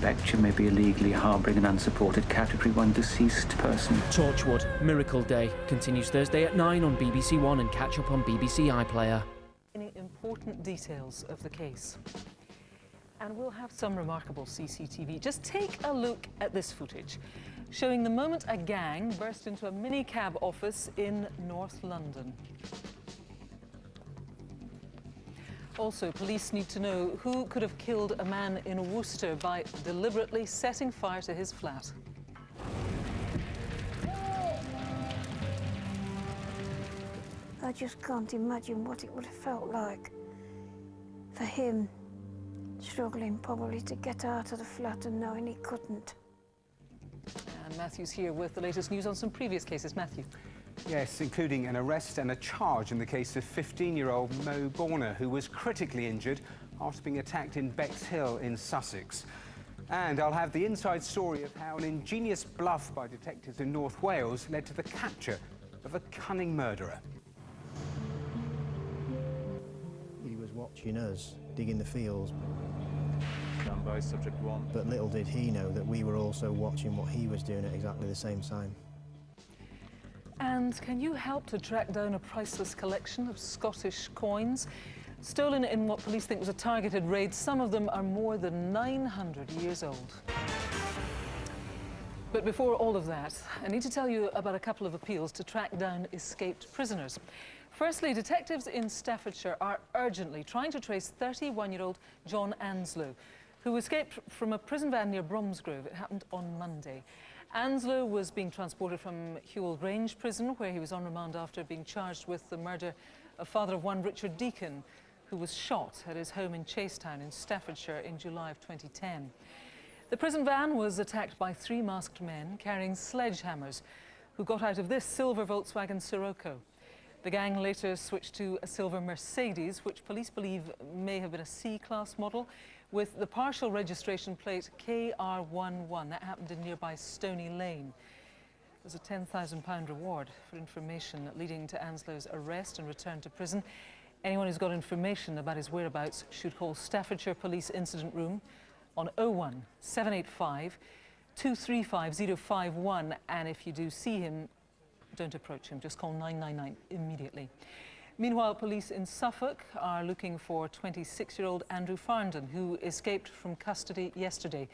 suspect you may be illegally harbouring an unsupported Category 1 deceased person. Torchwood, Miracle Day, continues Thursday at 9 on BBC One and catch up on BBC iPlayer. Any important details of the case. And we'll have some remarkable CCTV. Just take a look at this footage, showing the moment a gang burst into a minicab office in North London. Also, police need to know who could have killed a man in Worcester by deliberately setting fire to his flat. I just can't imagine what it would have felt like for him, struggling probably to get out of the flat and knowing he couldn't. And Matthew's here with the latest news on some previous cases. Matthew. Yes, including an arrest and a charge in the case of 15-year-old Mo Borner, who was critically injured after being attacked in Bexhill in Sussex. And I'll have the inside story of how an ingenious bluff by detectives in North Wales led to the capture of a cunning murderer. He was watching us, digging the fields. Stand by, subject one. But little did he know that we were also watching what he was doing at exactly the same time. And can you help to track down a priceless collection of Scottish coins? Stolen in what police think was a targeted raid, some of them are more than 900 years old. But before all of that, I need to tell you about a couple of appeals to track down escaped prisoners. Firstly, detectives in Staffordshire are urgently trying to trace 31-year-old John Anslow, who escaped from a prison van near Bromsgrove. It happened on Monday. Anslow was being transported from Hewell Grange prison, where he was on remand after being charged with the murder of father of one Richard Deacon, who was shot at his home in Chasetown in Staffordshire in July of 2010. The prison van was attacked by 3 masked men carrying sledgehammers, who got out of this silver Volkswagen Sirocco. The gang later switched to a silver Mercedes, which police believe may have been a C-class model, with the partial registration plate KR11. That happened in nearby Stony Lane. There's a £10,000 reward for information leading to Anslow's arrest and return to prison. Anyone who's got information about his whereabouts should call Staffordshire Police Incident Room on 01 785 235 051, and if you do see him, don't approach him, just call 999 immediately. Meanwhile, police in Suffolk are looking for 26-year-old Andrew Farndon, who escaped from custody yesterday.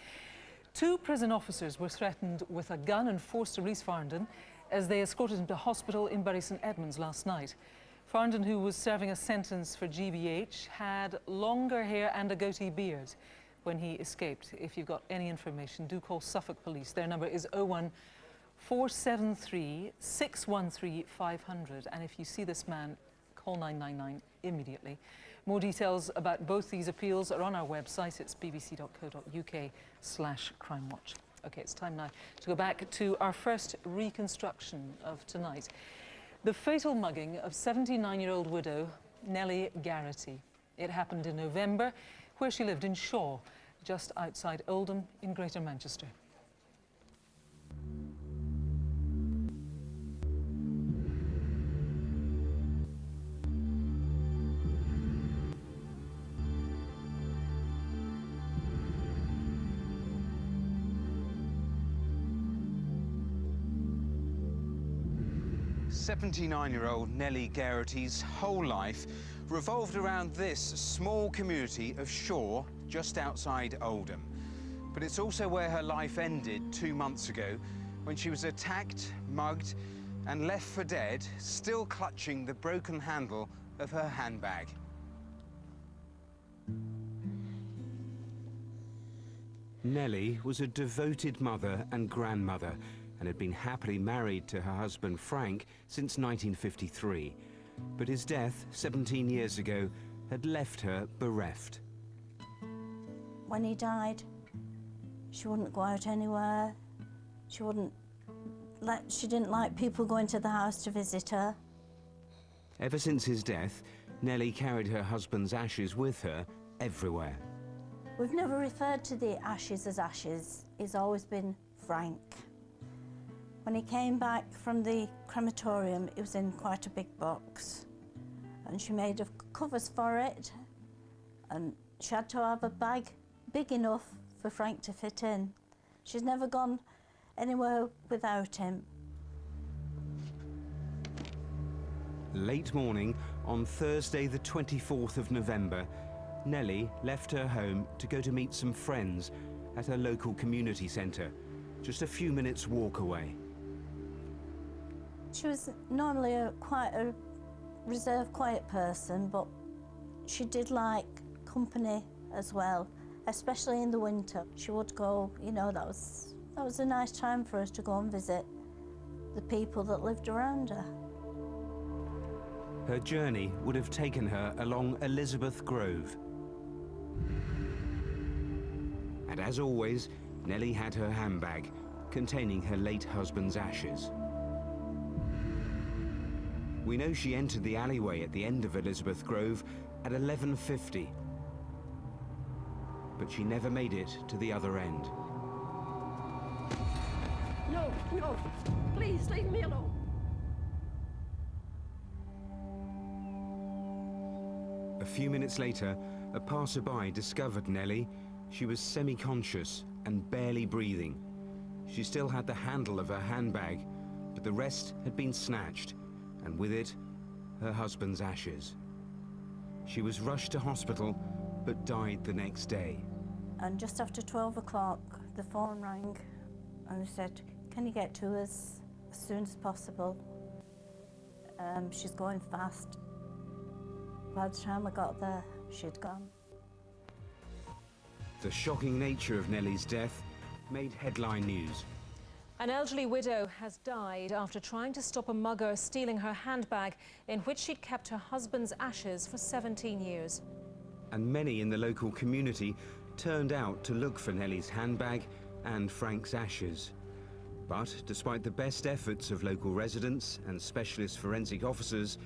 2 prison officers were threatened with a gun and forced to release Farndon as they escorted him to hospital in Bury St Edmunds last night. Farndon, who was serving a sentence for GBH, had longer hair and a goatee beard when he escaped. If you've got any information, do call Suffolk Police. Their number is 01 473 613 500, and if you see this man, call 999 immediately. More details about both these appeals are on our website. It's bbc.co.uk/crimewatch. Okay, it's time now to go back to our first reconstruction of tonight. The fatal mugging of 79-year-old widow Nellie Garrity. It happened in November, where she lived in Shaw, just outside Oldham in Greater Manchester. '79-year-old Nellie Garrity's whole life revolved around this small community of Shaw, just outside Oldham. But it's also where her life ended 2 months ago, when she was attacked, mugged, and left for dead, still clutching the broken handle of her handbag. Nellie was a devoted mother and grandmother, and had been happily married to her husband Frank since 1953. But his death 17 years ago had left her bereft. When he died, she wouldn't go out anywhere. She didn't like people going to the house to visit her. Ever since his death, Nellie carried her husband's ashes with her everywhere. We've never referred to the ashes as ashes. He's always been Frank. When he came back from the crematorium, it was in quite a big box, and she made covers for it, and she had to have a bag big enough for Frank to fit in. She's never gone anywhere without him. Late morning on Thursday the 24th of November, Nellie left her home to go to meet some friends at her local community centre, just a few minutes walk away. She was normally quite a reserved, quiet person, but she did like company as well, especially in the winter. She would go, you know, that was a nice time for us to go and visit the people that lived around her. Her journey would have taken her along Elizabeth Grove. And as always, Nellie had her handbag containing her late husband's ashes. We know she entered the alleyway at the end of Elizabeth Grove at 11:50, but she never made it to the other end. No, no, please leave me alone. A few minutes later, a passerby discovered Nellie. She was semi-conscious and barely breathing. She still had the handle of her handbag, but the rest had been snatched, and with it, her husband's ashes. She was rushed to hospital, but died the next day. And just after 12 o'clock, the phone rang and they said, can you get to us as soon as possible? She's going fast. By the time I got there, she'd gone. The shocking nature of Nellie's death made headline news. An elderly widow has died after trying to stop a mugger stealing her handbag in which she'd kept her husband's ashes for 17 years. And many in the local community turned out to look for Nellie's handbag and Frank's ashes. But despite the best efforts of local residents and specialist forensic officers,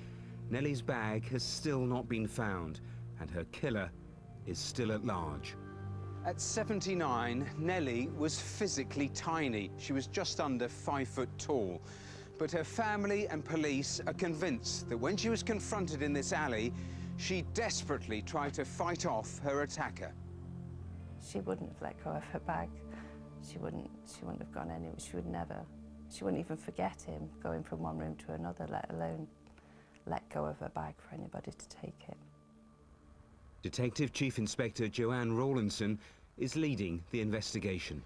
Nellie's bag has still not been found, and her killer is still at large. At 79, Nellie was physically tiny. She was just under 5 foot tall. But her family and police are convinced that when she was confronted in this alley, she desperately tried to fight off her attacker. She wouldn't have let go of her bag. She wouldn't have gone anywhere. She wouldn't even forget him going from one room to another, let alone let go of her bag for anybody to take it. Detective Chief Inspector Joanne Rawlinson is leading the investigation.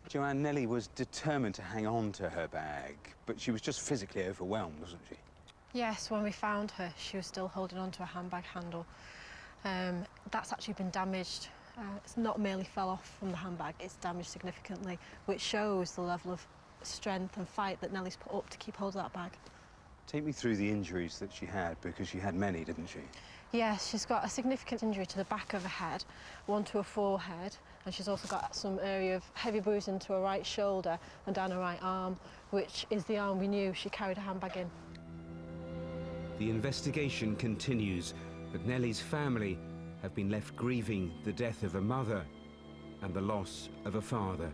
Joanne, Nellie was determined to hang on to her bag, but she was just physically overwhelmed, wasn't she? Yes, when we found her, she was still holding on to a handbag handle. That's actually been damaged. It's not merely fell off from the handbag, it's damaged significantly, which shows the level of strength and fight that Nellie's put up to keep hold of that bag. Take me through the injuries that she had, because she had many, didn't she? Yes, she's got a significant injury to the back of her head, one to her forehead, and she's also got some area of heavy bruising to her right shoulder and down her right arm, which is the arm we knew she carried a handbag in. The investigation continues, but Nellie's family have been left grieving the death of a mother and the loss of a father.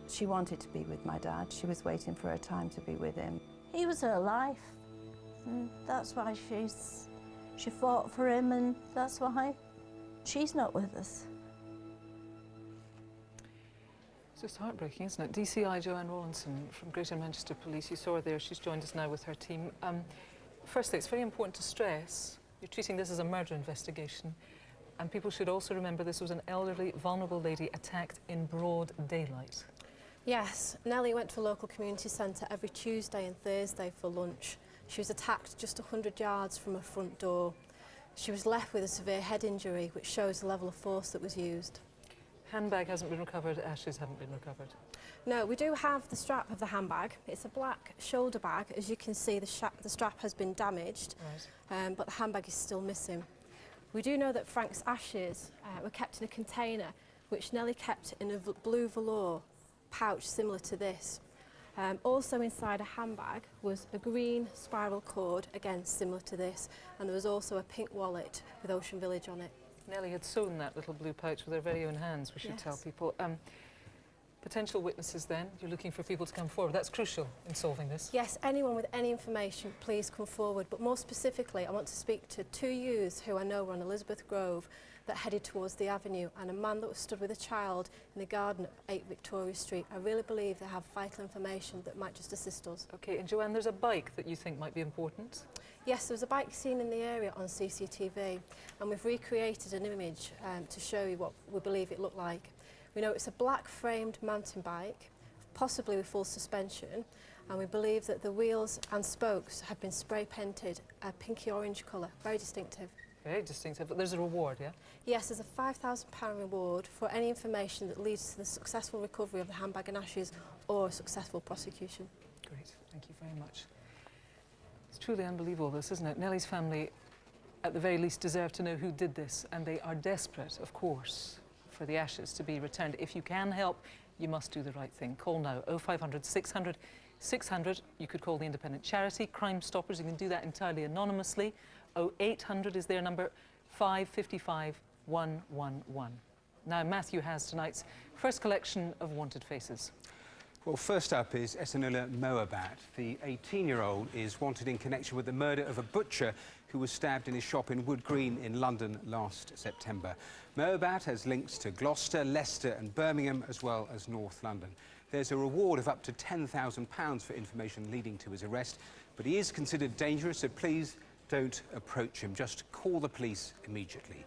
She wanted to be with my dad. She was waiting for her time to be with him. He was her life, and that's why she fought for him, and that's why she's not with us. It's just heartbreaking, isn't it? DCI Joanne Rawlinson from Greater Manchester Police, you saw her there, she's joined us now with her team. Firstly, it's very important to stress you're treating this as a murder investigation, and people should also remember this was an elderly, vulnerable lady attacked in broad daylight. Yes, Nellie went to a local community centre every Tuesday and Thursday for lunch. She was attacked just 100 yards from her front door. She was left with a severe head injury, which shows the level of force that was used. Handbag hasn't been recovered, ashes haven't been recovered. No, we do have the strap of the handbag. It's a black shoulder bag. As you can see, the strap has been damaged, right. But the handbag is still missing. We do know that Frank's ashes were kept in a container, which Nellie kept in a blue velour pouch similar to this. Also inside a handbag was a green spiral cord, again similar to this, and there was also a pink wallet with Ocean Village on it. Nellie had sewn that little blue pouch with her very own hands, we should tell people. Potential witnesses then, you're looking for people to come forward. That's crucial in solving this. Yes, anyone with any information, please come forward. But more specifically, I want to speak to two youths who I know were on Elizabeth Grove that headed towards the avenue, and a man that was stood with a child in the garden at 8 Victoria Street. I really believe they have vital information that might just assist us. OK, and Joanne, there's a bike that you think might be important? Yes, there was a bike seen in the area on CCTV, and we've recreated an image to show you what we believe it looked like. We know it's a black framed mountain bike, possibly with full suspension, and we believe that the wheels and spokes have been spray painted a pinky orange colour, very distinctive. Very distinctive, but there's a reward, yeah? Yes, there's a £5,000 reward for any information that leads to the successful recovery of the handbag and ashes or a successful prosecution. Great, thank you very much. It's truly unbelievable, this, isn't it? Nellie's family, at the very least, deserve to know who did this, and they are desperate, of course, for the ashes to be returned. If you can help, you must do the right thing. Call now, 0500 600 600. You could call the independent charity, Crime Stoppers. You can do that entirely anonymously. 0800 is their number, 555 111. Now, Matthew has tonight's first collection of wanted faces. Well, first up is Esanula Moabat. The 18-year-old is wanted in connection with the murder of a butcher who was stabbed in his shop in Wood Green in London last September. Moabat has links to Gloucester, Leicester and Birmingham, as well as North London. There's a reward of up to £10,000 for information leading to his arrest, but he is considered dangerous, so please don't approach him. Just call the police immediately.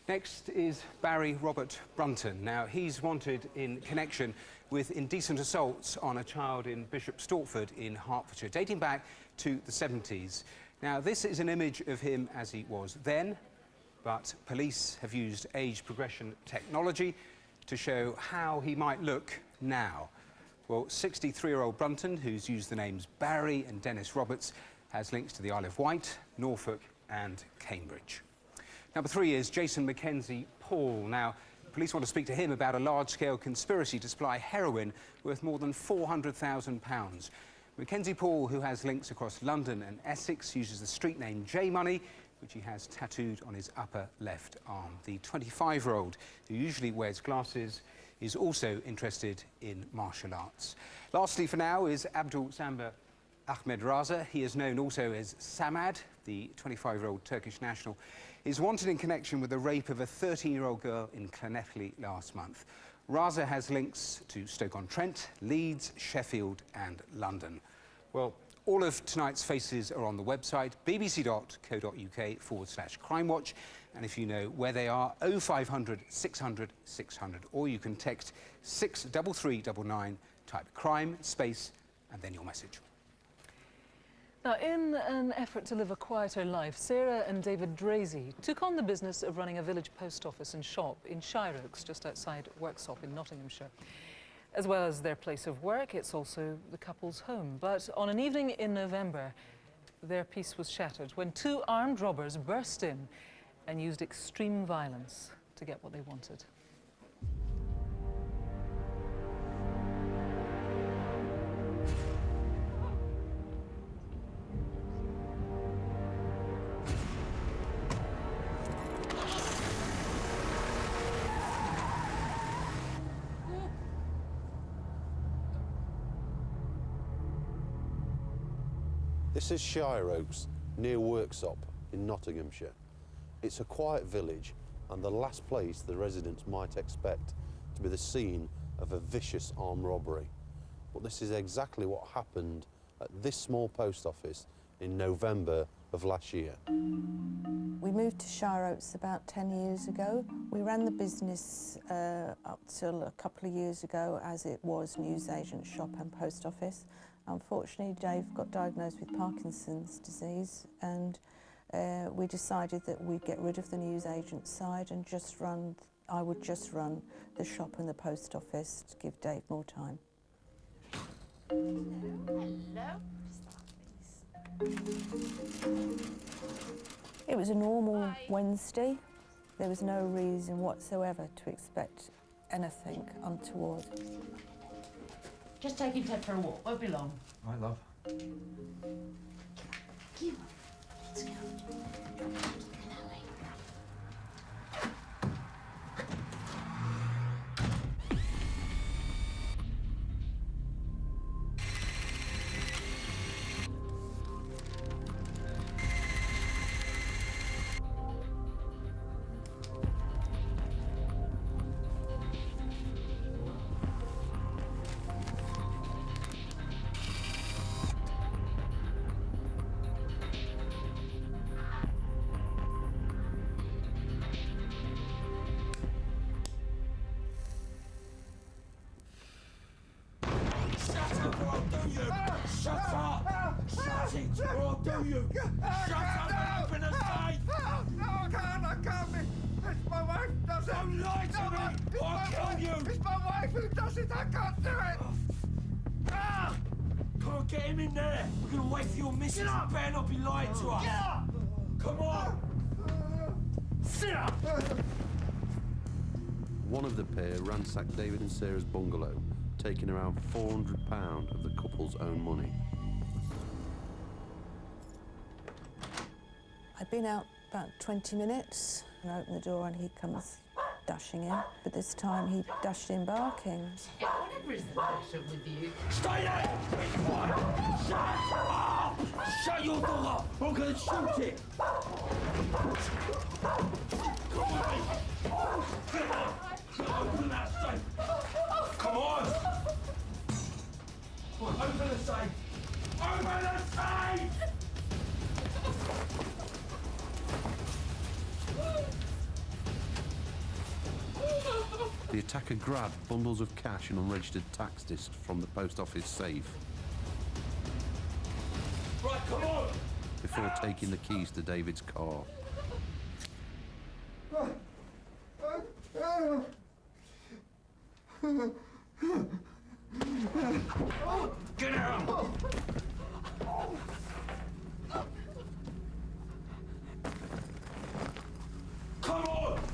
Next is Barry Robert Brunton. Now, he's wanted in connection with indecent assaults on a child in Bishop Stortford in Hertfordshire, dating back to the 70s. Now, this is an image of him as he was then, but police have used age progression technology to show how he might look now. Well, 63-year-old Brunton, who's used the names Barry and Dennis Roberts, has links to the Isle of Wight, Norfolk and Cambridge. Number 3 is Jason Mackenzie Paul. Now, police want to speak to him about a large-scale conspiracy to supply heroin worth more than £400,000. Mackenzie Paul, who has links across London and Essex, uses the street name J-Money, which he has tattooed on his upper left arm. The 25-year-old, who usually wears glasses, is also interested in martial arts. Lastly for now is Abdul Samba Ahmed Raza. He is known also as Samad. The 25-year-old Turkish national is wanted in connection with the rape of a 13-year-old girl in Llanelli last month. Raza has links to Stoke-on-Trent, Leeds, Sheffield and London. Well, all of tonight's faces are on the website bbc.co.uk/Crimewatch, and if you know where they are, 0500 600 600, or you can text 63399, type crime, space, and then your message. Now, in an effort to live a quieter life, Sarah and David Drazy took on the business of running a village post office and shop in Shire Oaks, just outside Worksop in Nottinghamshire. As well as their place of work, it's also the couple's home. But on an evening in November, their peace was shattered when 2 armed robbers burst in and used extreme violence to get what they wanted. This is Shire Oaks, near Worksop in Nottinghamshire. It's a quiet village and the last place the residents might expect to be the scene of a vicious armed robbery. But this is exactly what happened at this small post office in November of last year. We moved to Shire Oaks about 10 years ago. We ran the business up till a couple of years ago as it was newsagent shop and post office. Unfortunately, Dave got diagnosed with Parkinson's disease, and we decided that we'd get rid of the newsagent side and I would just run the shop and the post office to give Dave more time. Hello. It was a normal Wednesday. There was no reason whatsoever to expect anything untoward. Just taking Ted for a walk, won't be long. Right, love. Come on, let's go. message, or I'll do you! Shut up and open the safe! No, I can't. It's my wife does it! Don't lie to me, or I'll kill you! It's my wife who does it, I can't do it! Ah! Come on, get him in there! We're gonna wait for your missus. You better not be lying to us! Get up! Come on! Sit up! One of the pair ransacked David and Sarah's bungalow, taking around £400 of the couple's own money. I'd been out about 20 minutes and I opened the door and he comes dashing in. But this time he dashed in barking. Whatever is the matter with you? Stay there! Be quiet! Shut up! Shut your door! I'm gonna shoot it! Come on! Get up! Open that safe! Come on! Open the safe! Open the safe! The attacker grabbed bundles of cash and unregistered tax discs from the post office safe. Right, come on! Before taking the keys to David's car. Get out! Come on!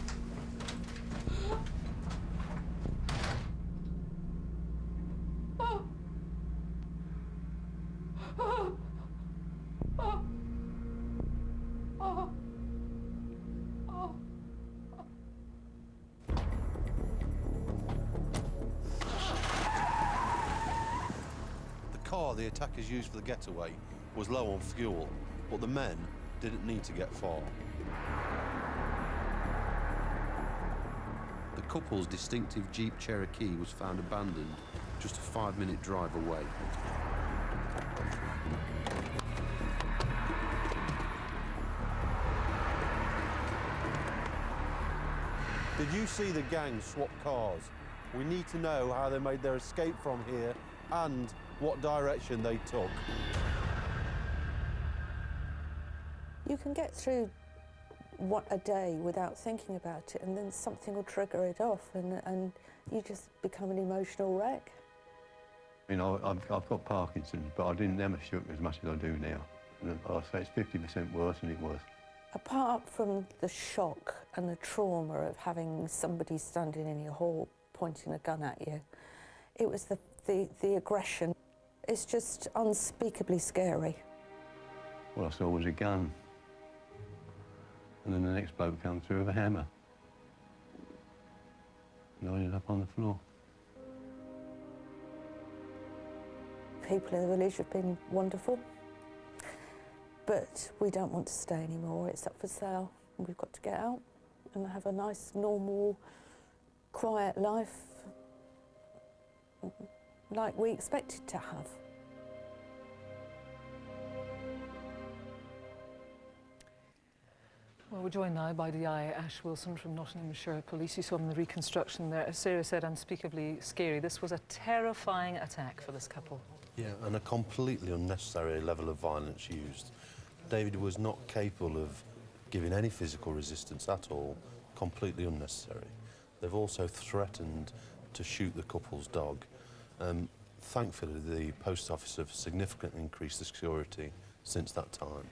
The car the attackers used for the getaway was low on fuel, but the men didn't need to get far. The couple's distinctive Jeep Cherokee was found abandoned just a 5-minute drive away. Did you see the gang swap cars? We need to know how they made their escape from here and what direction they took. You can get through a day without thinking about it, and then something will trigger it off, and you just become an emotional wreck. You know, I've got Parkinson's, but I didn't ever shook as much as I do now. And I say it's 50% worse than it was. Apart from the shock and the trauma of having somebody standing in your hall pointing a gun at you, it was the aggression. It's just unspeakably scary. What I saw was a gun. And then the next bloke came through with a hammer. And I ended up on the floor. People in the village have been wonderful, but we don't want to stay anymore. It's up for sale. We've got to get out and have a nice, normal, quiet life like we expected to have. Well, we're joined now by DI Ash Wilson from Nottinghamshire Police. You saw him in the reconstruction there. As Sarah said, unspeakably scary. This was a terrifying attack for this couple. Yeah, and a completely unnecessary level of violence used. David was not capable of giving any physical resistance at all, completely unnecessary. They've also threatened to shoot the couple's dog. Thankfully, the post office have significantly increased the security since that time.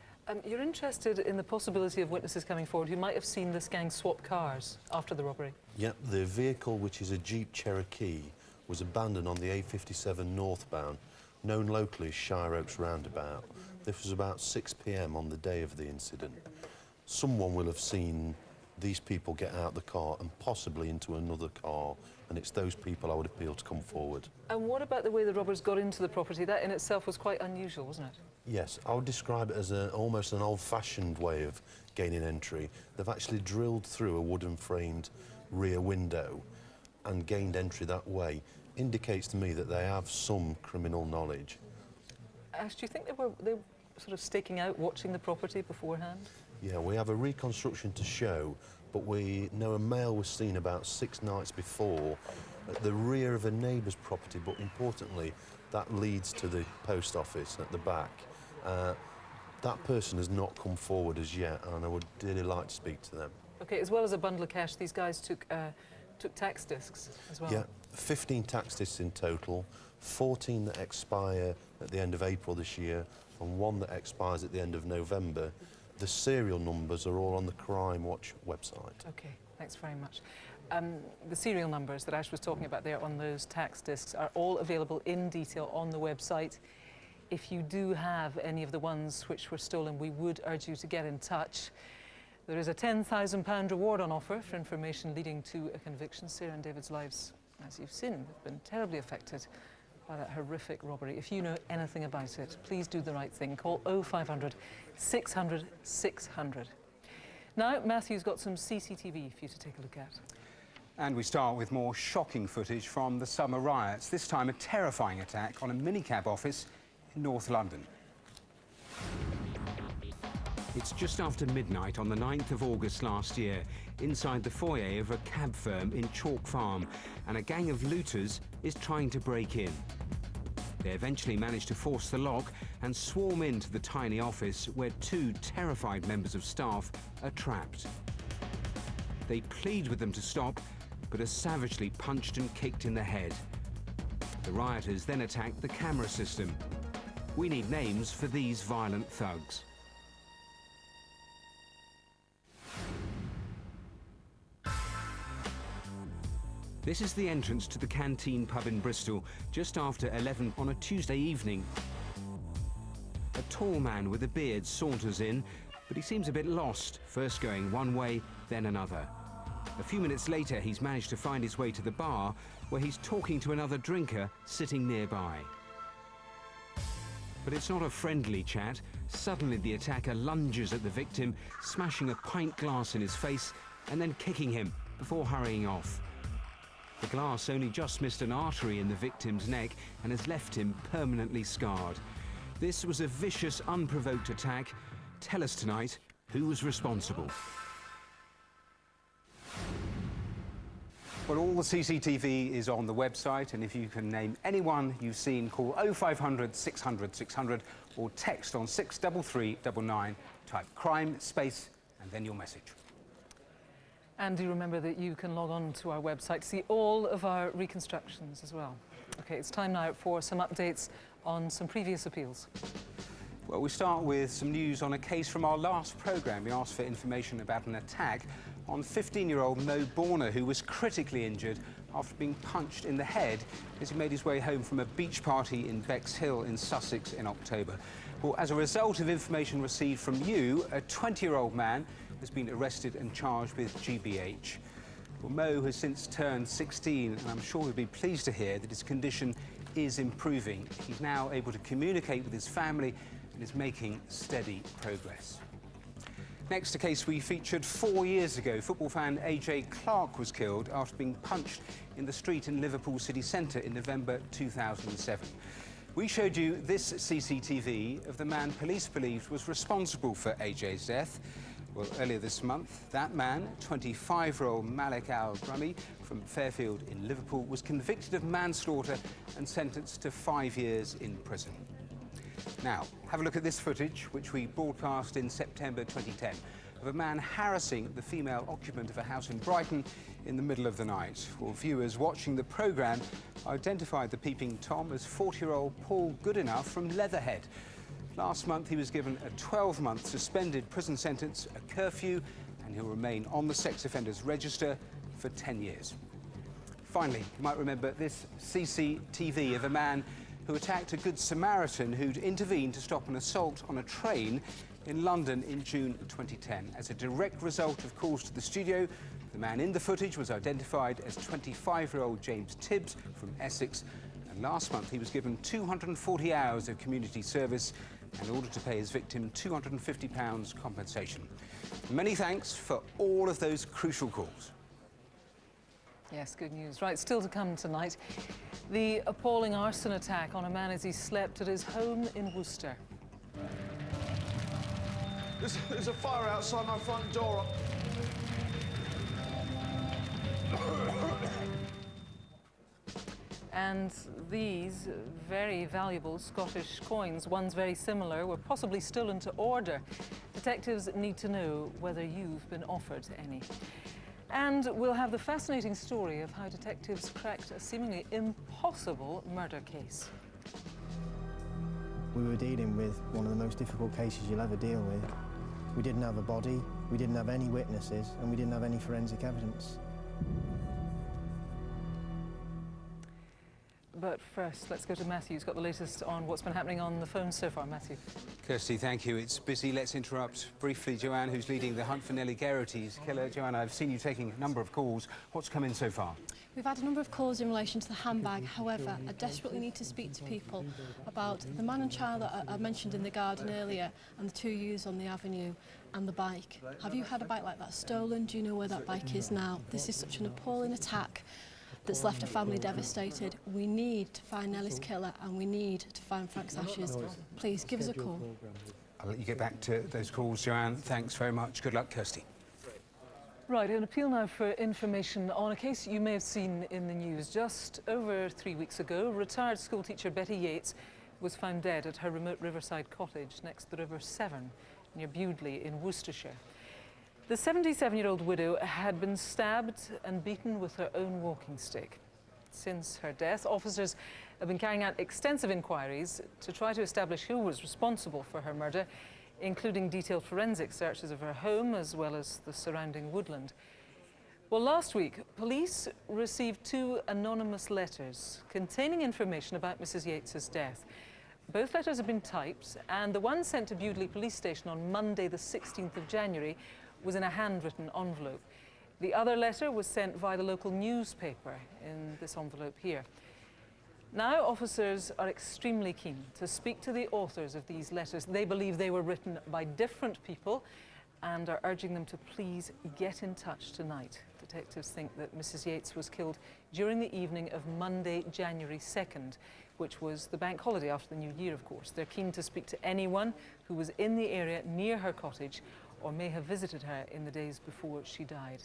You're interested in the possibility of witnesses coming forward who might have seen this gang swap cars after the robbery? Yep, the vehicle, which is a Jeep Cherokee, was abandoned on the A57 northbound, known locally as Shire Oaks Roundabout. This was about 6 p.m. on the day of the incident. Someone will have seen these people get out the car and possibly into another car, and it's those people I would appeal to come forward. And what about the way the robbers got into the property? That in itself was quite unusual, wasn't it? Yes, I would describe it as almost an old-fashioned way of gaining entry. They've actually drilled through a wooden-framed rear window and gained entry that way. Indicates to me that they have some criminal knowledge. Ash, do you think they were sort of staking out, watching the property beforehand? Yeah, we have a reconstruction to show, but we know a male was seen about 6 nights before at the rear of a neighbour's property, but importantly, that leads to the post office at the back. That person has not come forward as yet, and I would dearly like to speak to them. OK, as well as a bundle of cash, these guys took tax discs as well? Yeah, 15 tax discs in total, 14 that expire at the end of April this year, and 1 that expires at the end of November. The serial numbers are all on the Crimewatch website. OK, thanks very much. The serial numbers that Ash was talking about there on those tax discs are all available in detail on the website. If you do have any of the ones which were stolen, we would urge you to get in touch. There is a £10,000 reward on offer for information leading to a conviction. Sarah and David's lives, as you've seen, have been terribly affected by that horrific robbery. If you know anything about it, please do the right thing. Call 0500 600 600. Now, Matthew's got some CCTV for you to take a look at. And we start with more shocking footage from the summer riots. This time, a terrifying attack on a minicab office in North London. It's just after midnight on the 9th of August last year, inside the foyer of a cab firm in Chalk Farm, and a gang of looters is trying to break in. They eventually manage to force the lock and swarm into the tiny office where 2 terrified members of staff are trapped. They plead with them to stop, but are savagely punched and kicked in the head. The rioters then attack the camera system. We need names for these violent thugs. This is the entrance to the Canteen pub in Bristol, just after 11 on a Tuesday evening. A tall man with a beard saunters in, but he seems a bit lost, first going one way, then another. A few minutes later, he's managed to find his way to the bar, where he's talking to another drinker sitting nearby. But it's not a friendly chat. Suddenly, the attacker lunges at the victim, smashing a pint glass in his face and then kicking him before hurrying off. The glass only just missed an artery in the victim's neck and has left him permanently scarred. This was a vicious, unprovoked attack. Tell us tonight who was responsible. Well, all the CCTV is on the website, and if you can name anyone you've seen, call 0500 600 600 or text on 63399, type crime, space, and then your message. And do remember that you can log on to our website to see all of our reconstructions as well. OK, it's time now for some updates on some previous appeals. Well, we start with some news on a case from our last programme. We asked for information about an attack on 15-year-old Mo Borner, who was critically injured after being punched in the head as he made his way home from a beach party in Bexhill in Sussex in October. Well, as a result of information received from you, a 20-year-old man has been arrested and charged with GBH. Well, Mo has since turned 16, and I'm sure he'll be pleased to hear that his condition is improving. He's now able to communicate with his family and is making steady progress. Next, a case we featured 4 years ago. Football fan AJ Clark was killed after being punched in the street in Liverpool city centre in November 2007. We showed you this CCTV of the man police believed was responsible for AJ's death. Well, earlier this month, that man, 25-year-old Malik Al-Brummy from Fairfield in Liverpool, was convicted of manslaughter and sentenced to 5 years in prison. Now, have a look at this footage, which we broadcast in September 2010, of a man harassing the female occupant of a house in Brighton in the middle of the night. Well, viewers watching the programme identified the peeping Tom as 40-year-old Paul Goodenough from Leatherhead. Last month, he was given a 12-month suspended prison sentence, a curfew, and he'll remain on the sex offenders register for 10 years. Finally, you might remember this CCTV of a man who attacked a Good Samaritan who'd intervened to stop an assault on a train in London in June 2010. As a direct result of calls to the studio, the man in the footage was identified as 25-year-old James Tibbs from Essex, and last month he was given 240 hours of community service in order to pay his victim £250 compensation. Many thanks for all of those crucial calls. Yes, good news. Right, still to come tonight, the appalling arson attack on a man as he slept at his home in Worcester. There's a fire outside my front door. And these very valuable Scottish coins, ones very similar, were possibly stolen to order. Detectives need to know whether you've been offered any. And we'll have the fascinating story of how detectives cracked a seemingly impossible murder case. We were dealing with one of the most difficult cases you'll ever deal with. We didn't have a body, we didn't have any witnesses, and we didn't have any forensic evidence. But first, let's go to Matthew. He's got the latest on what's been happening on the phone so far. Matthew. Kirsty, thank you. It's busy. Let's interrupt briefly Joanne, who's leading the hunt for Nellie Geraghty's killer. Joanne, I've seen you taking a number of calls. What's come in so far? We've had a number of calls in relation to the handbag. However, I desperately need to speak to people about the man and child that I mentioned in the garden earlier and the 2 youths on the avenue and the bike. Have you had a bike like that stolen? Do you know where that bike is now? This is such an appalling attack that's left a family devastated. We need to find Nellie's killer and we need to find Frank's ashes. Please give us a call. I'll let you get back to those calls, Joanne. Thanks very much. Good luck, Kirsty. Right, an appeal now for information on a case you may have seen in the news. Just over 3 weeks ago, retired schoolteacher Betty Yates was found dead at her remote riverside cottage next to the River Severn near Bewdley in Worcestershire. The 77-year-old widow had been stabbed and beaten with her own walking stick. Since her death, officers have been carrying out extensive inquiries to try to establish who was responsible for her murder, including detailed forensic searches of her home as well as the surrounding woodland. Well, last week, police received 2 anonymous letters containing information about Mrs. Yates's death. Both letters have been typed, and the one sent to Bewdley Police Station on Monday, the 16th of January, was in a handwritten envelope. The other letter was sent via the local newspaper in this envelope here. Now, officers are extremely keen to speak to the authors of these letters. They believe they were written by different people and are urging them to please get in touch tonight. Detectives think that Mrs. Yates was killed during the evening of Monday, January 2nd, which was the bank holiday after the New Year, of course. They're keen to speak to anyone who was in the area near her cottage or may have visited her in the days before she died.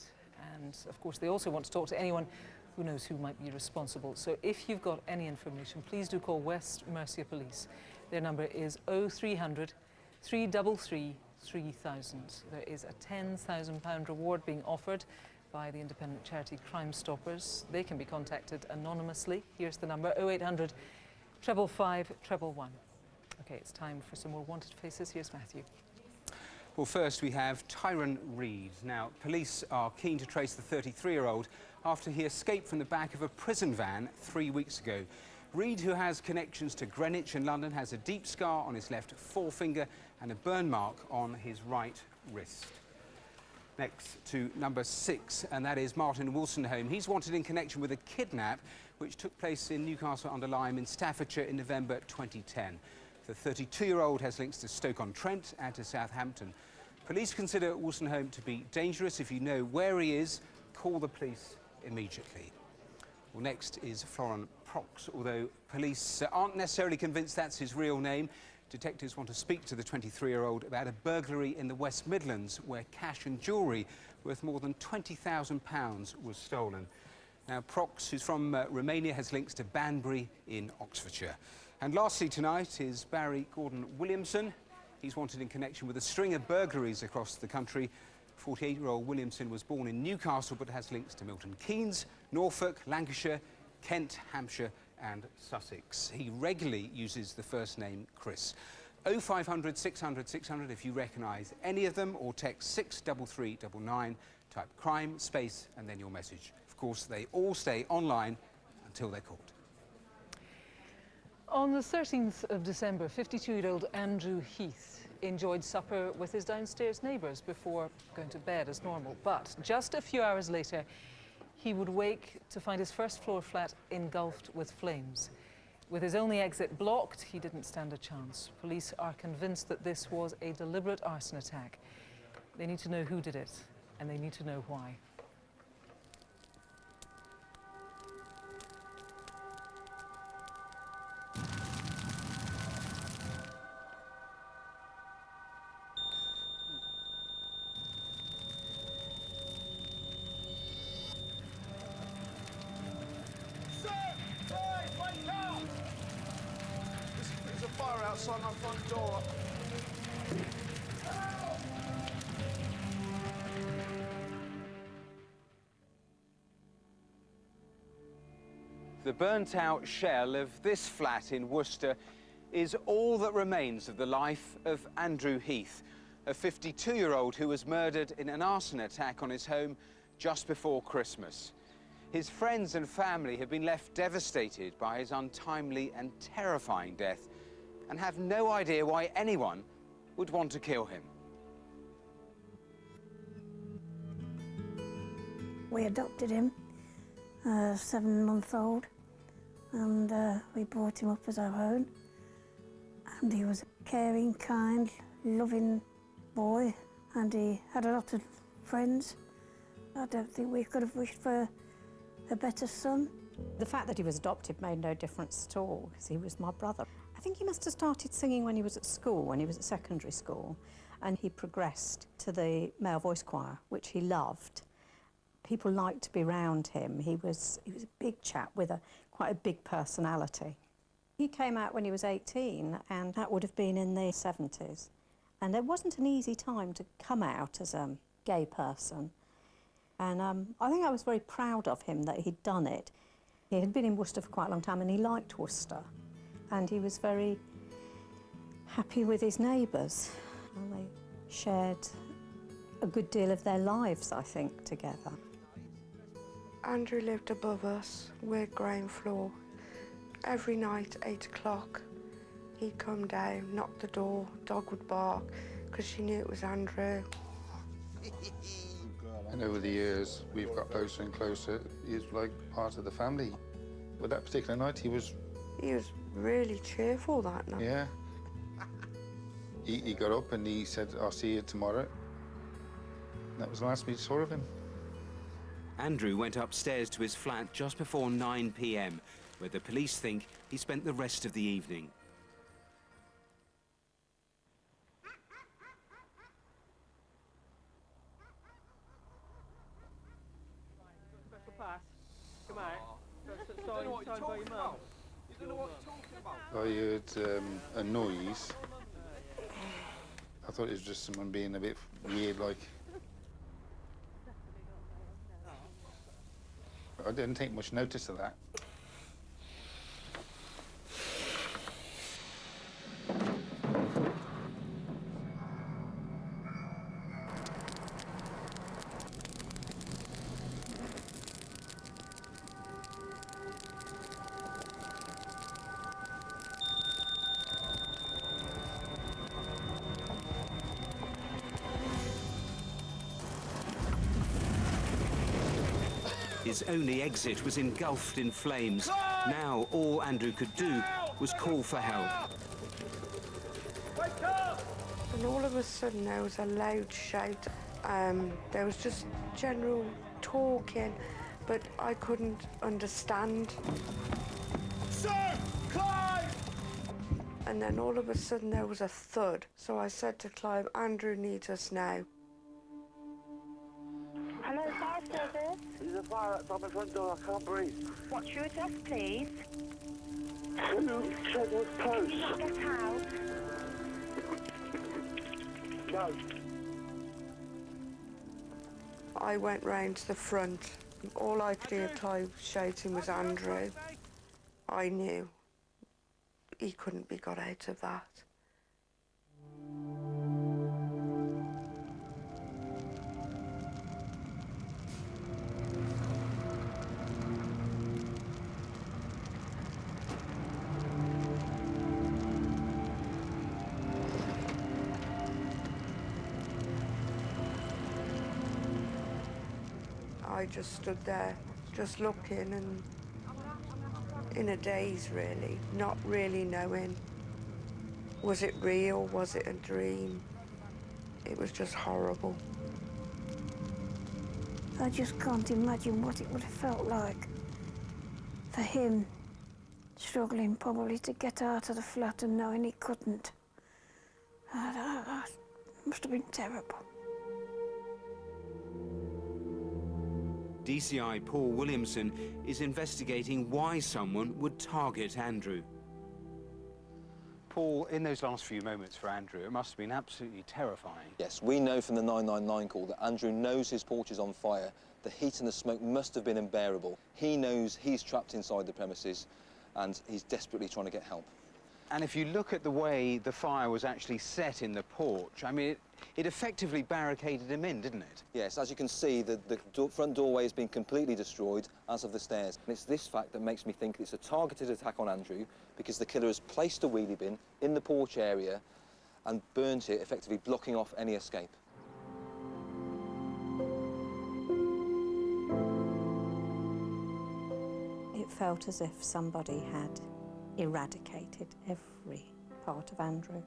And, of course, they also want to talk to anyone who knows who might be responsible. So if you've got any information, please do call West Mercia Police. Their number is 0300 333 3000. There is a £10,000 reward being offered by the independent charity Crime Stoppers. They can be contacted anonymously. Here's the number, 0800 555 111. OK, it's time for some more wanted faces. Here's Matthew. Well, first we have Tyrone Reed. Now, police are keen to trace the 33-year-old after he escaped from the back of a prison van 3 weeks ago. Reed, who has connections to Greenwich and London, has a deep scar on his left forefinger and a burn mark on his right wrist. Next to number 6, and that is Martin Wolstenholme. He's wanted in connection with a kidnap which took place in Newcastle-under-Lyme in Staffordshire in November 2010. The 32-year-old has links to Stoke-on-Trent and to Southampton. Police consider Wolstenholme to be dangerous. If you know where he is, call the police immediately. Well, next is Florent Prox. Although police aren't necessarily convinced that's his real name, detectives want to speak to the 23-year-old about a burglary in the West Midlands where cash and jewellery worth more than £20,000 was stolen. Now, Prox, who's from Romania, has links to Banbury in Oxfordshire. And lastly tonight is Barry Gordon Williamson. He's wanted in connection with a string of burglaries across the country. 48-year-old Williamson was born in Newcastle but has links to Milton Keynes, Norfolk, Lancashire, Kent, Hampshire and Sussex. He regularly uses the first name Chris. 0500 600 600 if you recognise any of them, or text 63399, type crime, space and then your message. Of course, they all stay online until they're caught. On the 13th of December, 52-year-old Andrew Heath enjoyed supper with his downstairs neighbours before going to bed as normal. But just a few hours later, he would wake to find his first-floor flat engulfed with flames. With his only exit blocked, he didn't stand a chance. Police are convinced that this was a deliberate arson attack. They need to know who did it, and they need to know why. Sir! outside my front door. The burnt-out shell of this flat in Worcester is all that remains of the life of Andrew Heath, a 52-year-old who was murdered in an arson attack on his home just before Christmas. His friends and family have been left devastated by his untimely and terrifying death and have no idea why anyone would want to kill him. We adopted him, 7-month-old, and we brought him up as our own. And he was a caring, kind, loving boy, and he had a lot of friends. I don't think we could have wished for a better son. The fact that he was adopted made no difference at all, because he was my brother. I think he must have started singing when he was at school, when he was at secondary school, and he progressed to the male voice choir, which he loved. People liked to be around him. He was a big chap with quite a big personality. He came out when he was 18, and that would have been in the 70s. And it wasn't an easy time to come out as a gay person. And I think I was very proud of him that he'd done it. He had been in Worcester for quite a long time, and he liked Worcester. And he was very happy with his neighbours. And they shared a good deal of their lives, I think, together. Andrew lived above us. We're ground floor. Every night, 8 o'clock, he'd come down, knock the door, dog would bark, because she knew it was Andrew. And over the years, we've got closer and closer. He's like part of the family. But that particular night, he was really cheerful that night. Yeah. He got up and he said, "I'll see you tomorrow." And that was the last we saw of him. Andrew went upstairs to his flat just before 9 p.m, where the police think he spent the rest of the evening. I heard a noise. I thought it was just someone being a bit weird, like. I didn't take much notice of that. His only exit was engulfed in flames. Now all Andrew could do was call for help. Wake up! And all of a sudden there was a loud shout. There was just general talking, but I couldn't understand. Sir, Clive! And then all of a sudden there was a thud. So I said to Clive, "Andrew needs us now." Hello, fire service. There's a fire outside my front door. I can't breathe. What's your address, please? 2 Chedworth Close. Can you not get out? No. I went round to the front. All I could hear Clive shouting was Andrew. I knew he couldn't be got out of that. I just stood there, just looking and in a daze, really, not really knowing. Was it real? Was it a dream? It was just horrible. I just can't imagine what it would have felt like for him, struggling probably to get out of the flat and knowing he couldn't. It must have been terrible. DCI Paul Williamson is investigating why someone would target Andrew. Paul, in those last few moments for Andrew, it must have been absolutely terrifying. Yes, we know from the 999 call that Andrew knows his porch is on fire. The heat and the smoke must have been unbearable. He knows he's trapped inside the premises and he's desperately trying to get help. And if you look at the way the fire was actually set in the porch, I mean, it effectively barricaded him in, didn't it? Yes, as you can see, the front doorway has been completely destroyed, as have the stairs. And it's this fact that makes me think it's a targeted attack on Andrew, because the killer has placed a wheelie bin in the porch area and burnt it, effectively blocking off any escape. It felt as if somebody had eradicated every part of Andrew,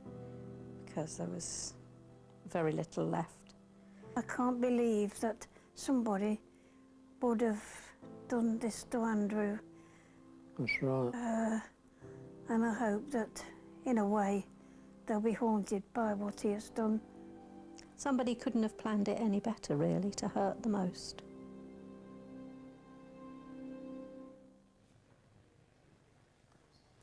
because there was very little left. I can't believe that somebody would have done this to Andrew. That's right. And I hope that, in a way, they'll be haunted by what he has done. Somebody couldn't have planned it any better, really, to hurt the most.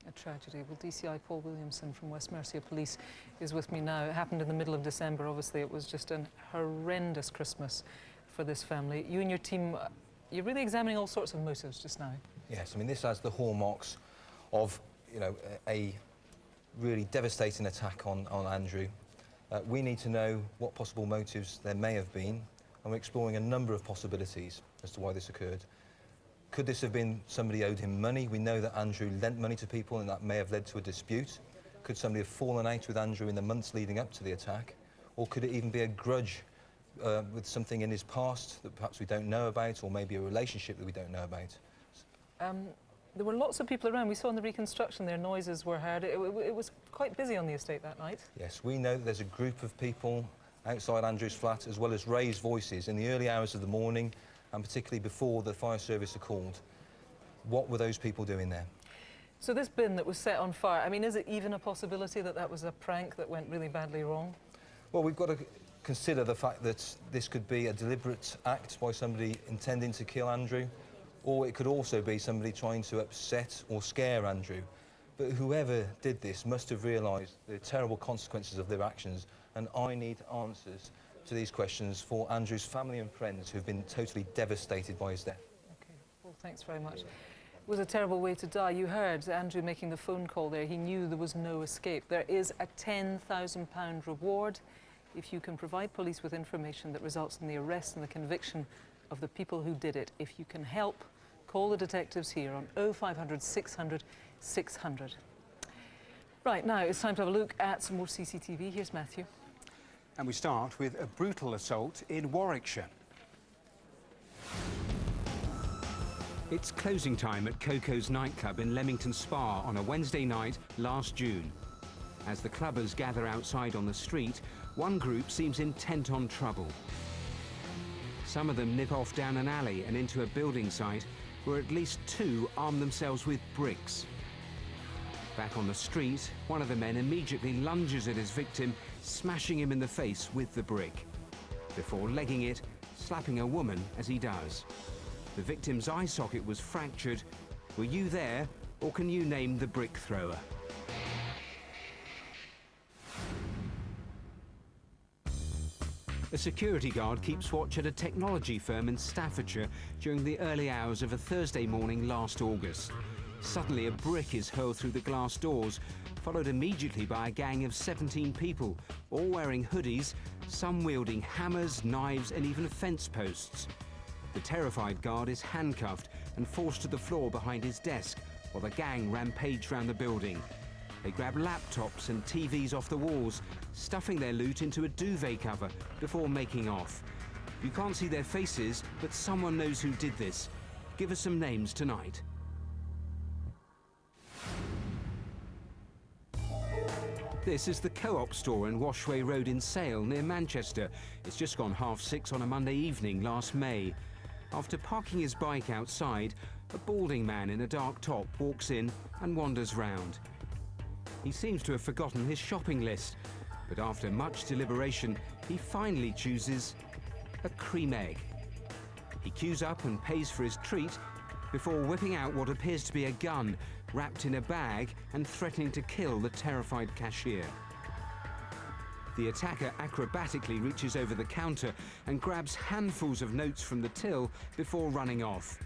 A tragedy. Well, DCI Paul Williamson from West Mercia Police is with me now. It happened in the middle of December. Obviously, it was just a horrendous Christmas for this family. You and your team, you're really examining all sorts of motives just now. Yes, I mean, this has the hallmarks of, you know, a really devastating attack on Andrew. We need to know what possible motives there may have been, and we're exploring a number of possibilities as to why this occurred. Could this have been somebody owed him money? We know that Andrew lent money to people and that may have led to a dispute. Could somebody have fallen out with Andrew in the months leading up to the attack? Or could it even be a grudge with something in his past that perhaps we don't know about, or maybe a relationship that we don't know about? There were lots of people around. We saw in the reconstruction there noises were heard. It was quite busy on the estate that night. Yes, we know that there's a group of people outside Andrew's flat, as well as raised voices in the early hours of the morning, and particularly before the fire service are called. What were those people doing there? So this bin that was set on fire, I mean, is it even a possibility that that was a prank that went really badly wrong? Well, we've got to consider the fact that this could be a deliberate act by somebody intending to kill Andrew, or it could also be somebody trying to upset or scare Andrew. But whoever did this must have realised the terrible consequences of their actions, and I need answers to these questions for Andrew's family and friends who've been totally devastated by his death. OK, well, thanks very much. It was a terrible way to die. You heard Andrew making the phone call there. He knew there was no escape. There is a £10,000 reward if you can provide police with information that results in the arrest and the conviction of the people who did it. If you can help, call the detectives here on 0500 600 600. Right, now it's time to have a look at some more CCTV. Here's Matthew. And we start with a brutal assault in Warwickshire. It's closing time at Coco's nightclub in Leamington Spa on a Wednesday night last June. As the clubbers gather outside on the street, one group seems intent on trouble. Some of them nip off down an alley and into a building site where at least two arm themselves with bricks. Back on the street, one of the men immediately lunges at his victim, smashing him in the face with the brick, before legging it, slapping a woman as he does. The victim's eye socket was fractured. Were you there, or can you name the brick thrower? A security guard keeps watch at a technology firm in Staffordshire during the early hours of a Thursday morning last August. Suddenly, a brick is hurled through the glass doors, followed immediately by a gang of 17 people, all wearing hoodies, some wielding hammers, knives, and even fence posts. The terrified guard is handcuffed and forced to the floor behind his desk, while the gang rampage round the building. They grab laptops and TVs off the walls, stuffing their loot into a duvet cover before making off. You can't see their faces, but someone knows who did this. Give us some names tonight. This is the Co-op store in Washway Road in Sale, near Manchester. It's just gone 6:30 on a Monday evening last May. After parking his bike outside, a balding man in a dark top walks in and wanders round. He seems to have forgotten his shopping list, but after much deliberation, he finally chooses a cream egg. He queues up and pays for his treat before whipping out what appears to be a gun wrapped in a bag and threatening to kill the terrified cashier. The attacker acrobatically reaches over the counter and grabs handfuls of notes from the till before running off.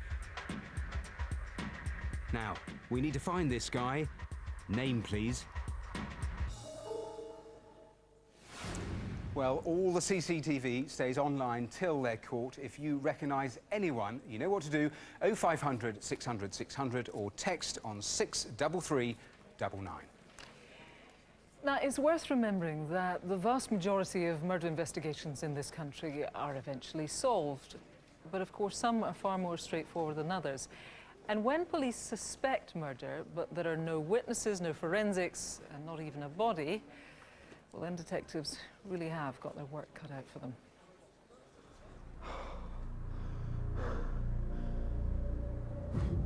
Now, we need to find this guy. Name, please. Well, all the CCTV stays online till they're caught. If you recognise anyone, you know what to do. 0500 600 600 or text on 63399. Now, it's worth remembering that the vast majority of murder investigations in this country are eventually solved. But of course, some are far more straightforward than others. And when police suspect murder, but there are no witnesses, no forensics, and not even a body, well, then detectives really have got their work cut out for them.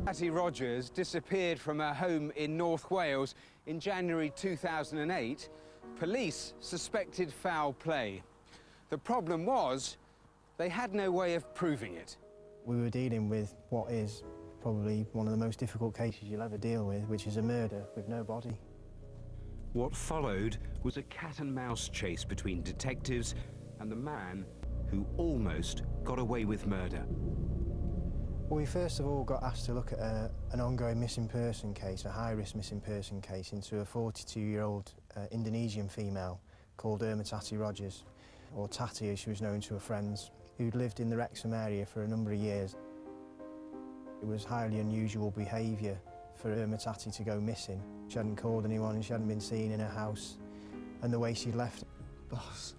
Patty Rogers disappeared from her home in North Wales in January 2008. Police suspected foul play. The problem was they had no way of proving it. We were dealing with what is probably one of the most difficult cases you'll ever deal with, which is a murder with no body. What followed was a cat-and-mouse chase between detectives and the man who almost got away with murder. Well, we first of all got asked to look at an ongoing missing person case, a high-risk missing person case, into a 42-year-old Indonesian female called Tati Rogers, or Tati as she was known to her friends, who'd lived in the Wrexham area for a number of years. It was highly unusual behaviour for Tati to go missing. She hadn't called anyone, she hadn't been seen in her house, and the way she'd left. Boss,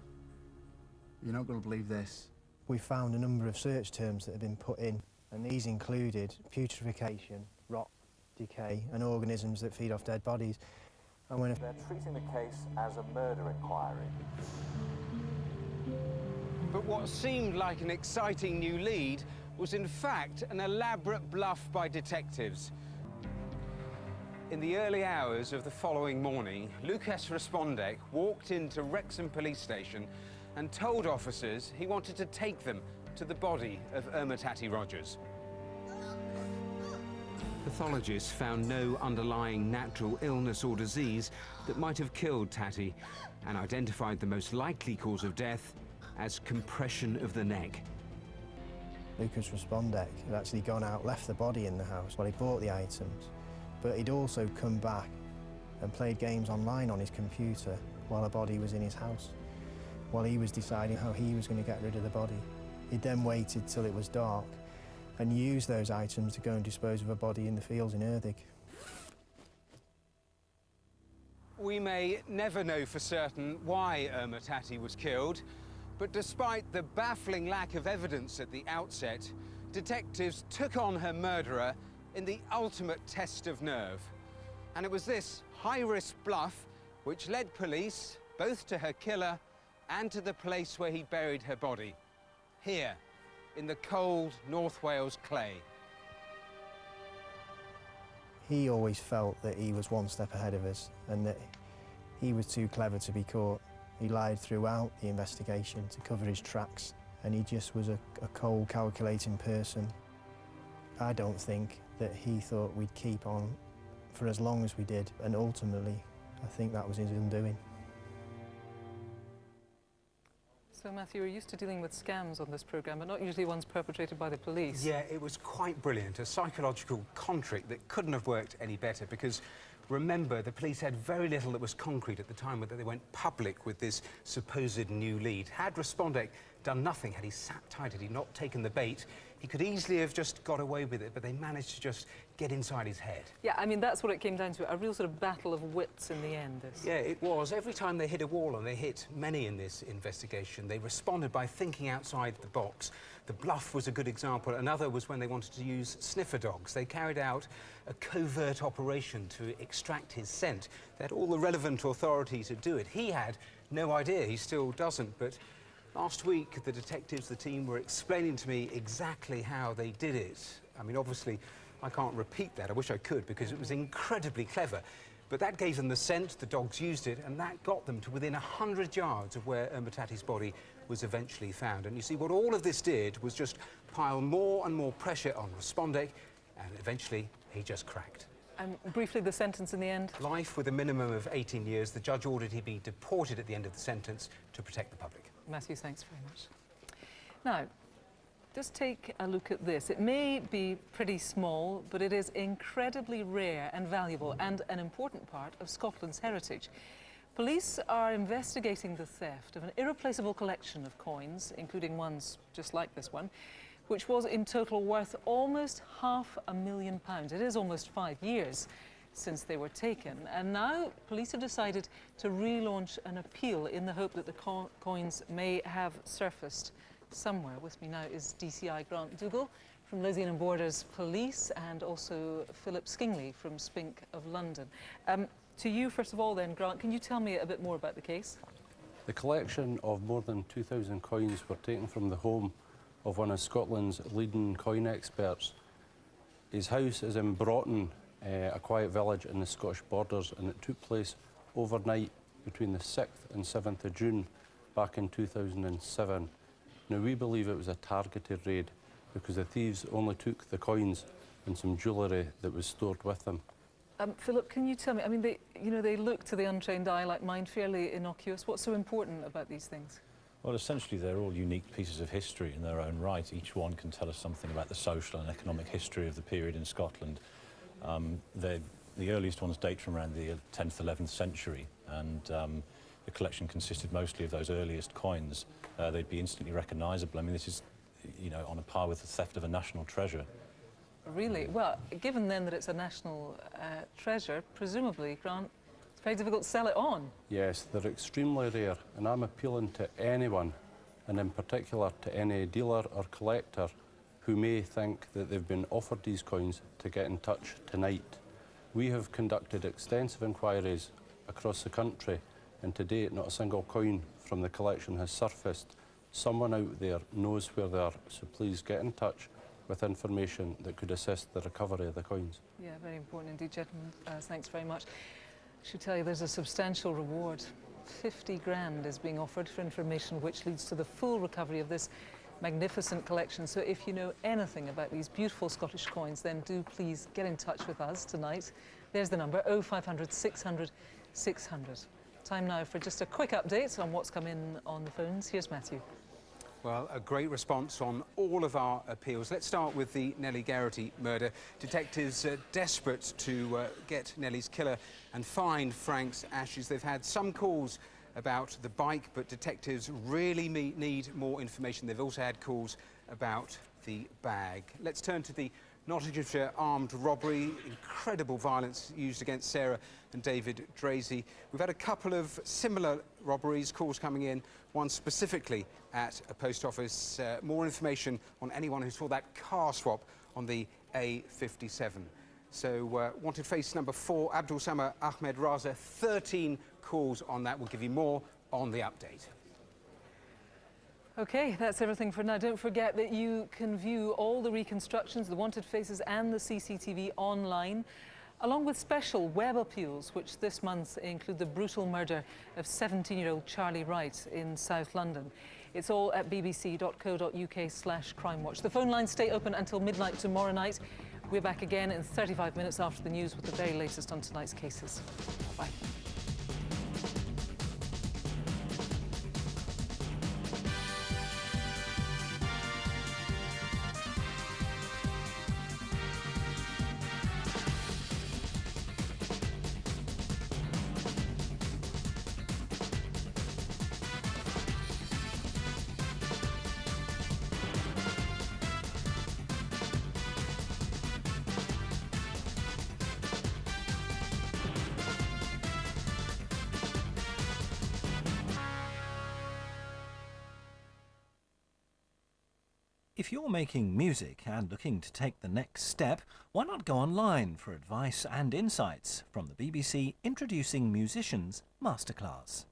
you're not going to believe this. We found a number of search terms that had been put in, and these included putrefaction, rot, decay, and organisms that feed off dead bodies. And when they're treating the case as a murder inquiry. But what seemed like an exciting new lead was in fact an elaborate bluff by detectives. In the early hours of the following morning, Lucas Respondek walked into Wrexham Police Station and told officers he wanted to take them to the body of Tati Rogers. Pathologists found no underlying natural illness or disease that might have killed Tati and identified the most likely cause of death as compression of the neck. Lucas Respondek had actually gone out, left the body in the house while he bought the items, but he'd also come back and played games online on his computer while the body was in his house, while he was deciding how he was going to get rid of the body. He then waited till it was dark and used those items to go and dispose of a body in the fields in Erddig. We may never know for certain why Tati was killed, but despite the baffling lack of evidence at the outset, detectives took on her murderer in the ultimate test of nerve. And it was this high-risk bluff which led police both to her killer and to the place where he buried her body, here in the cold North Wales clay. He always felt that he was one step ahead of us and that he was too clever to be caught. He lied throughout the investigation to cover his tracks, and he just was a cold, calculating person. I don't think that he thought we'd keep on for as long as we did, and ultimately, I think that was his undoing. So, Matthew, you're used to dealing with scams on this programme, but not usually ones perpetrated by the police. Yeah, it was quite brilliant, a psychological con trick that couldn't have worked any better, because remember, the police had very little that was concrete at the time that they went public with this supposed new lead. Had Respondek done nothing, had he sat tight, had he not taken the bait, he could easily have just got away with it, but they managed to just get inside his head. Yeah, I mean, that's what it came down to, a real sort of battle of wits in the end. This. Yeah, it was. Every time they hit a wall, and they hit many in this investigation, they responded by thinking outside the box. The bluff was a good example. Another was when they wanted to use sniffer dogs. They carried out a covert operation to extract his scent. They had all the relevant authority to do it. He had no idea. He still doesn't, but last week, the detectives, the team, were explaining to me exactly how they did it. I mean, obviously, I can't repeat that. I wish I could, because it was incredibly clever. But that gave them the scent, the dogs used it, and that got them to within 100 yards of where Tati's body was eventually found. And you see, what all of this did was just pile more and more pressure on Respondek, and eventually he just cracked. And briefly, the sentence in the end? Life with a minimum of 18 years. The judge ordered he be deported at the end of the sentence to protect the public. Matthew, thanks very much. Now, just take a look at this. It may be pretty small, but it is incredibly rare and valuable and an important part of Scotland's heritage. Police are investigating the theft of an irreplaceable collection of coins, including ones just like this one, which was in total worth almost £500,000. It is almost 5 years since they were taken, and now police have decided to relaunch an appeal in the hope that the coins may have surfaced somewhere. With me now is DCI Grant Dougal from Lothian and Borders Police, and also Philip Skingley from Spink of London. To you, first of all then, Grant, can you tell me a bit more about the case? The collection of more than 2,000 coins were taken from the home of one of Scotland's leading coin experts. His house is in Broughton, a quiet village in the Scottish borders, and it took place overnight between the 6th and 7th of June back in 2007. Now, we believe it was a targeted raid because the thieves only took the coins and some jewellery that was stored with them. Philip, can you tell me, I mean, they look to the untrained eye like mine fairly innocuous. What's so important about these things? Well, essentially, they're all unique pieces of history in their own right. Each one can tell us something about the social and economic history of the period in Scotland. The earliest ones date from around the 10th, 11th century, and the collection consisted mostly of those earliest coins. They'd be instantly recognisable. I mean, this is, you know, on a par with the theft of a national treasure. Really? Well, given then that it's a national treasure, presumably, Grant, it's very difficult to sell it on. Yes, they're extremely rare, and I'm appealing to anyone, and in particular to any dealer or collector who may think that they've been offered these coins to get in touch tonight. We have conducted extensive inquiries across the country, and to date not a single coin from the collection has surfaced. Someone out there knows where they are, so please get in touch with information that could assist the recovery of the coins. Yeah, very important indeed, gentlemen. Thanks very much. I should tell you there's a substantial reward. 50 grand is being offered for information which leads to the full recovery of this magnificent collection. So if you know anything about these beautiful Scottish coins, then do please get in touch with us tonight. There's the number, 0500 600 600. Time now for just a quick update on what's come in on the phones. Here's Matthew. Well, a great response on all of our appeals. Let's start with the Nellie Geraghty murder. Detectives are desperate to get Nellie's killer and find Frank's ashes. They've had some calls about the bike, but detectives really need more information. They've also had calls about the bag. Let's turn to the Nottinghamshire armed robbery. Incredible violence used against Sarah and David Drazy. We've had a couple of similar robberies, calls coming in, one specifically at a post office. More information on anyone who saw that car swap on the A57. So wanted face number 4, Abdul Samad Ahmed Raza, 13 calls on that. We'll give you more on the update. OK, that's everything for now. Don't forget that you can view all the reconstructions, the wanted faces and the CCTV online, along with special web appeals, which this month include the brutal murder of 17-year-old Charlie Wright in South London. It's all at bbc.co.uk/crimewatch. The phone lines stay open until midnight tomorrow night. We're back again in 35 minutes after the news with the very latest on tonight's cases. Bye. If you're making music and looking to take the next step, why not go online for advice and insights from the BBC Introducing Musicians Masterclass.